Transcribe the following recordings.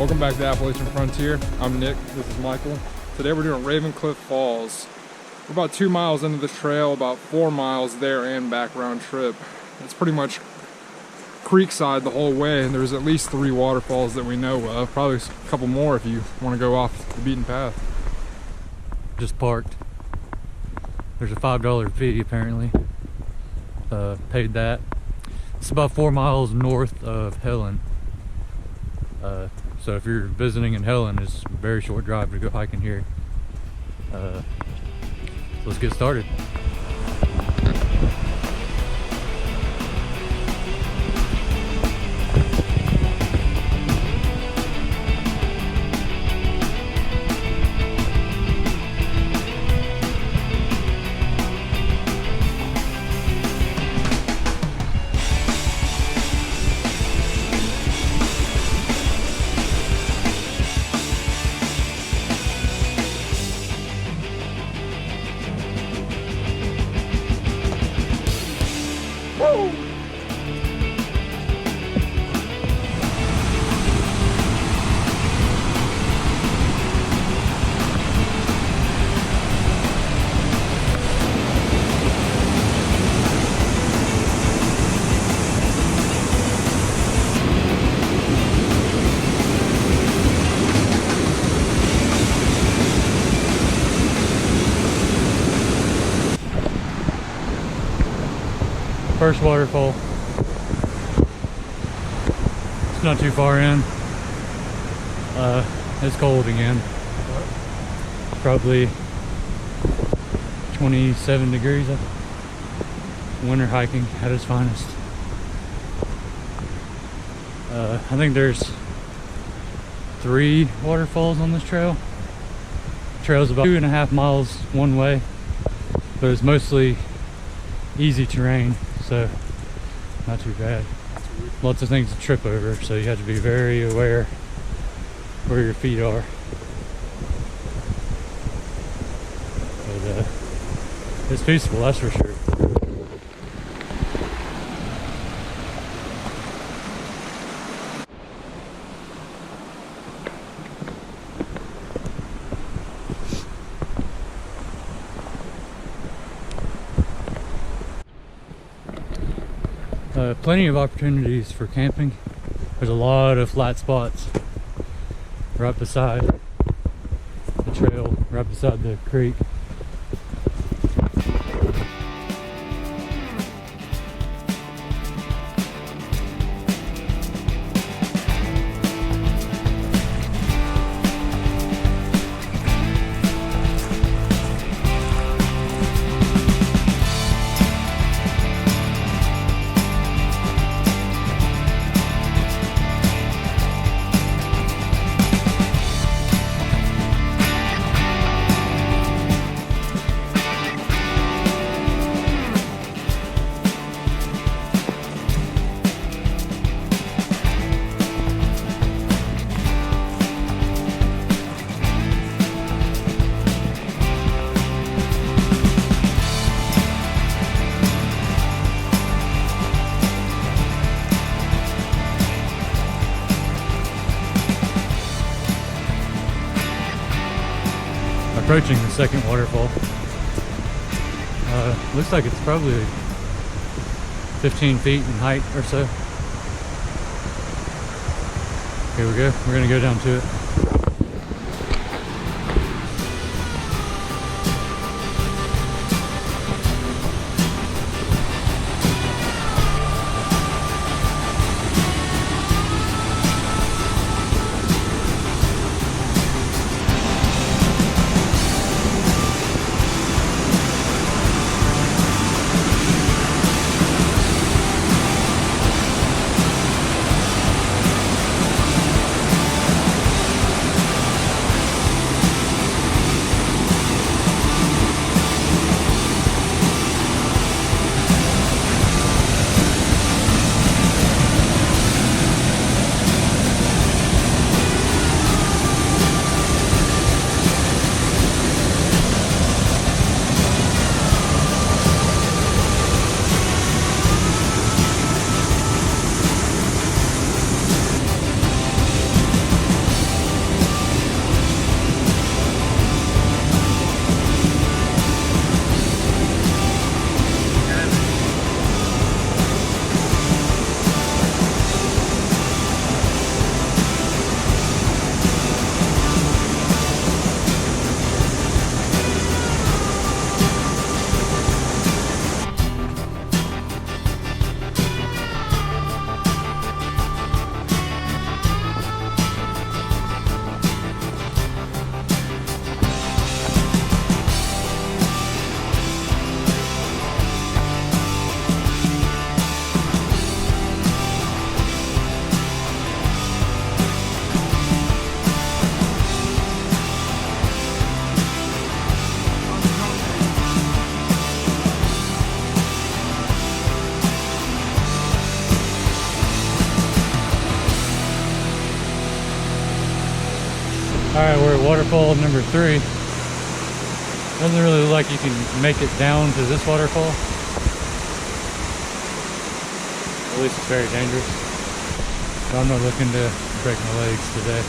Welcome back to the Appalachian Frontier. I'm Nick, this is Michael. Today we're doing Ravencliff Falls. We're about 2 miles into the trail, about 4 miles there and back round trip. It's pretty much creekside the whole way, and there's at least 3 waterfalls that we know of. Probably a couple more if you want to go off the beaten path. Just parked. There's a $5 fee apparently. Paid that. It's about 4 miles north of Hellen. So if you're visiting in Hellen, it's a very short drive to go hiking here. So let's get started. First waterfall. It's not too far in. It's cold again. Probably 27 degrees. Winter hiking at its finest. I think there's 3 waterfalls on this trail. The trail's about 2.5 miles one way, but it's mostly easy terrain, so not too bad. Lots of things to trip over, so you have to be very aware where your feet are. But it's peaceful, that's for sure. Plenty of opportunities for camping. There's a lot of flat spots right beside the trail, right beside the creek. Approaching the second waterfall. Looks like it's probably 15 feet in height or so. Here we go. We're gonna go down to it. Alright, we're at waterfall number 3. Doesn't really look like you can make it down to this waterfall. At least it's very dangerous. So I'm not looking to break my legs today.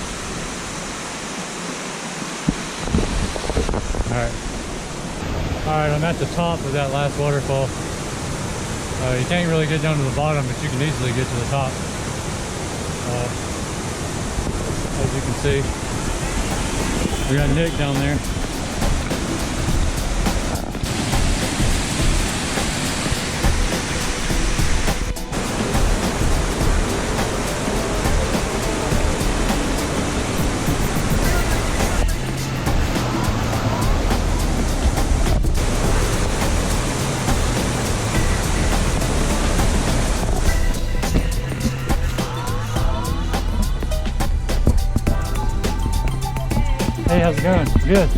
Alright, I'm at the top of that last waterfall. You can't really get down to the bottom, but you can easily get to the top. As you can see, we got Nick down there. Hey, how's it going? Good.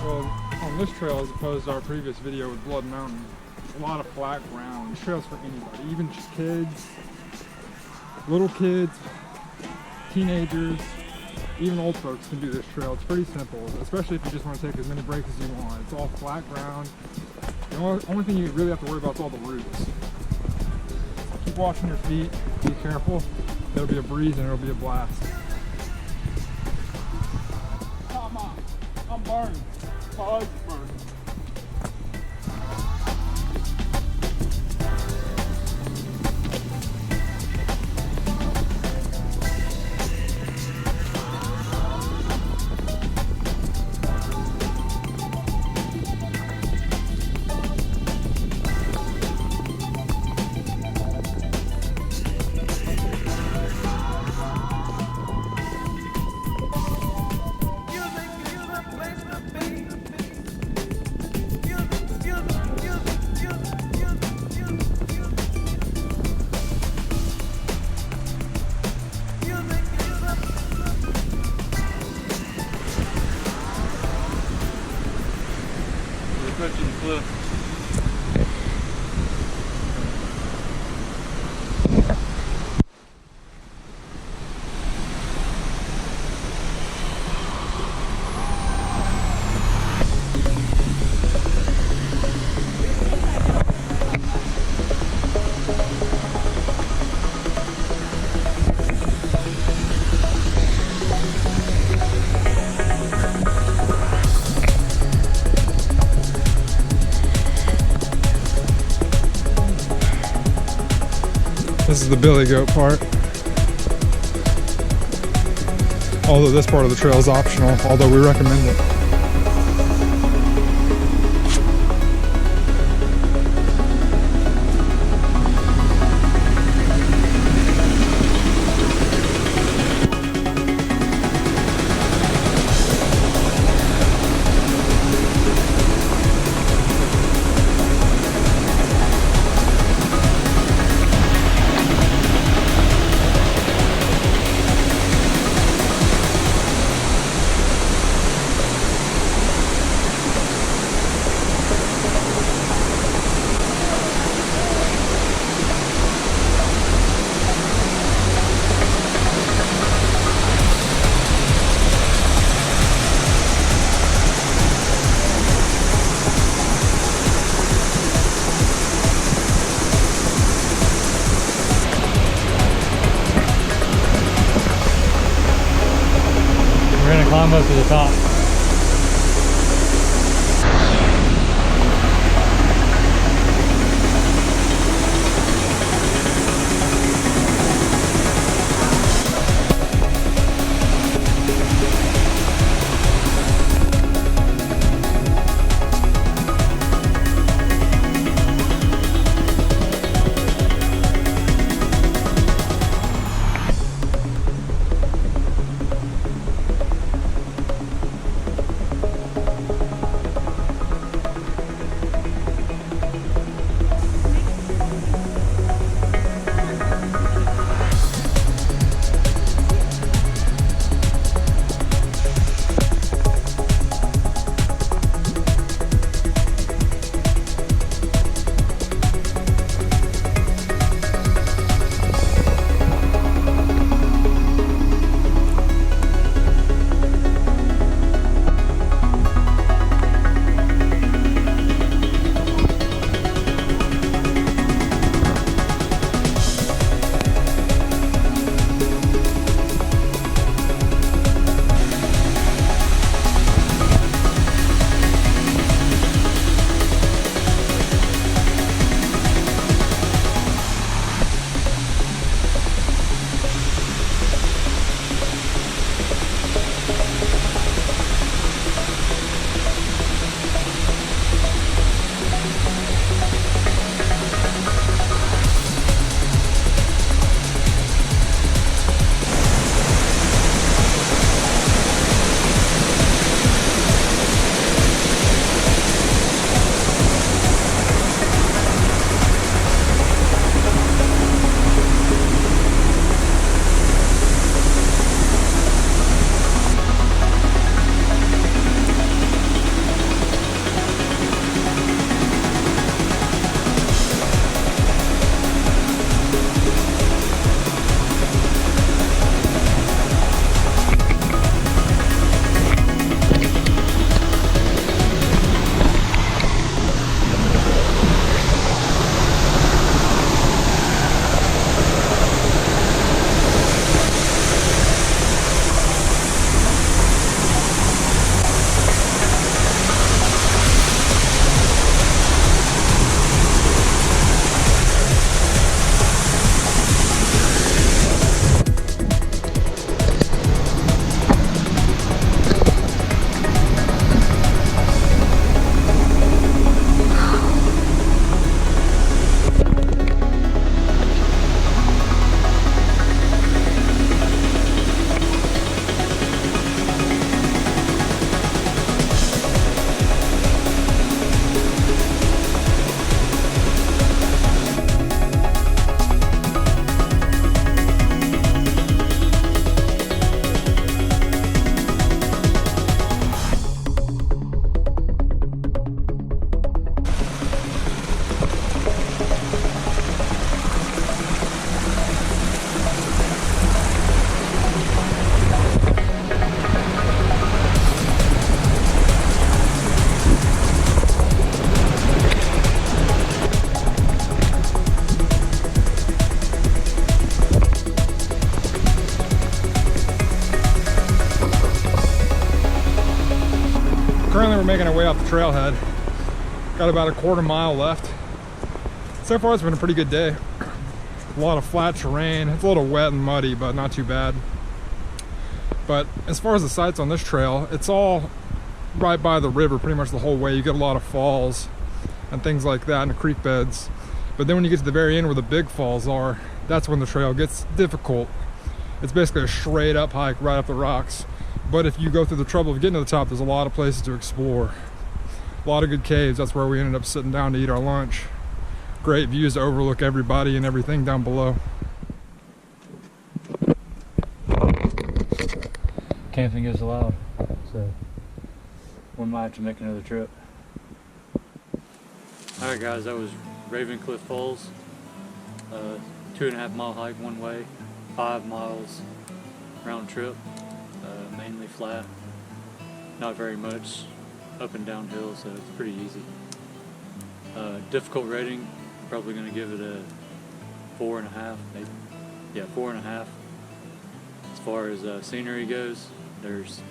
Well, on this trail, as opposed to our previous video with Blood Mountain, a lot of flat ground. This trail's for anybody, even just kids, little kids, teenagers, even old folks can do this trail. It's pretty simple, especially if you just want to take as many breaks as you want. It's all flat ground. The only thing you really have to worry about is all the roots. Keep watching your feet, be careful. There'll be a breeze and it'll be a blast. Come on, I'm burned. My eyes are burned. Approaching the cliff. This is the billy goat part. Although this part of the trail is optional, although we recommend it. We're gonna climb up to the top. making our way off the trailhead. Got about a quarter mile left. So far it's been a pretty good day. A lot of flat terrain. It's a little wet and muddy, but not too bad. But as far as the sights on this trail, it's all right by the river pretty much the whole way. You get a lot of falls and things like that, and the creek beds. But then when you get to the very end where the big falls are, that's when the trail gets difficult. It's basically a straight up hike right up the rocks. But if you go through the trouble of getting to the top, there's a lot of places to explore. A lot of good caves. That's where we ended up sitting down to eat our lunch. Great views to overlook everybody and everything down below. Camping is allowed, so we might have to make another trip. Alright guys, that was Raven Cliff Falls. 2.5 mile hike one way, 5 miles round trip, mainly flat, not very much up and downhill, so it's pretty easy. Difficult rating, probably going to give it a 4.5, maybe. Yeah, 4.5. As far as scenery goes, there's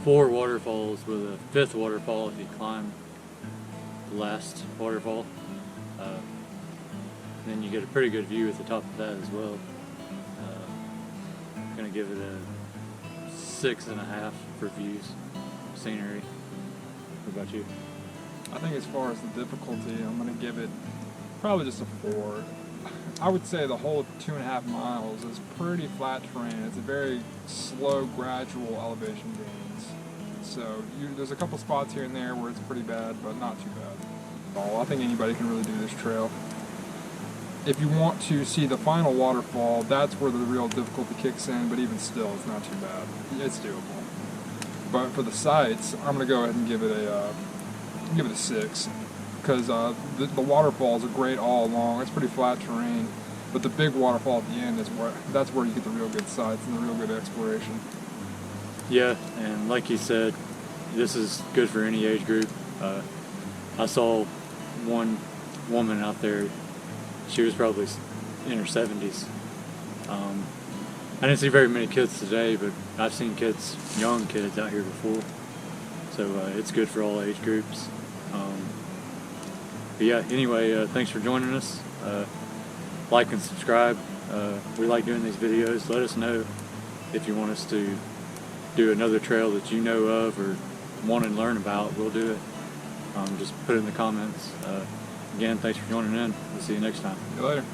4 waterfalls with a 5th waterfall if you climb the last waterfall. Then you get a pretty good view at the top of that as well. Gonna give it a 6.5 for views, scenery. What about you? I think as far as the difficulty, I'm gonna give it probably just a 4. I would say the whole 2.5 miles is pretty flat terrain. It's a very slow, gradual elevation gains. So there's a couple spots here and there where it's pretty bad, but not too bad. I think anybody can really do this trail. If you want to see the final waterfall, that's where the real difficulty kicks in, but even still, it's not too bad. It's doable. But for the sights, I'm gonna go ahead and give it a 6, because the waterfalls are great all along. It's pretty flat terrain, but the big waterfall at the end is that's where you get the real good sights and the real good exploration. Yeah, and like you said, this is good for any age group. I saw one woman out there. She was probably in her 70s. I didn't see very many kids today, but I've seen kids, young kids out here before. So it's good for all age groups. But yeah, anyway, thanks for joining us. Like and subscribe. We like doing these videos. Let us know if you want us to do another trail that you know of or want to learn about. We'll do it. Just put it in the comments. Again, thanks for joining in. We'll see you next time. See you later.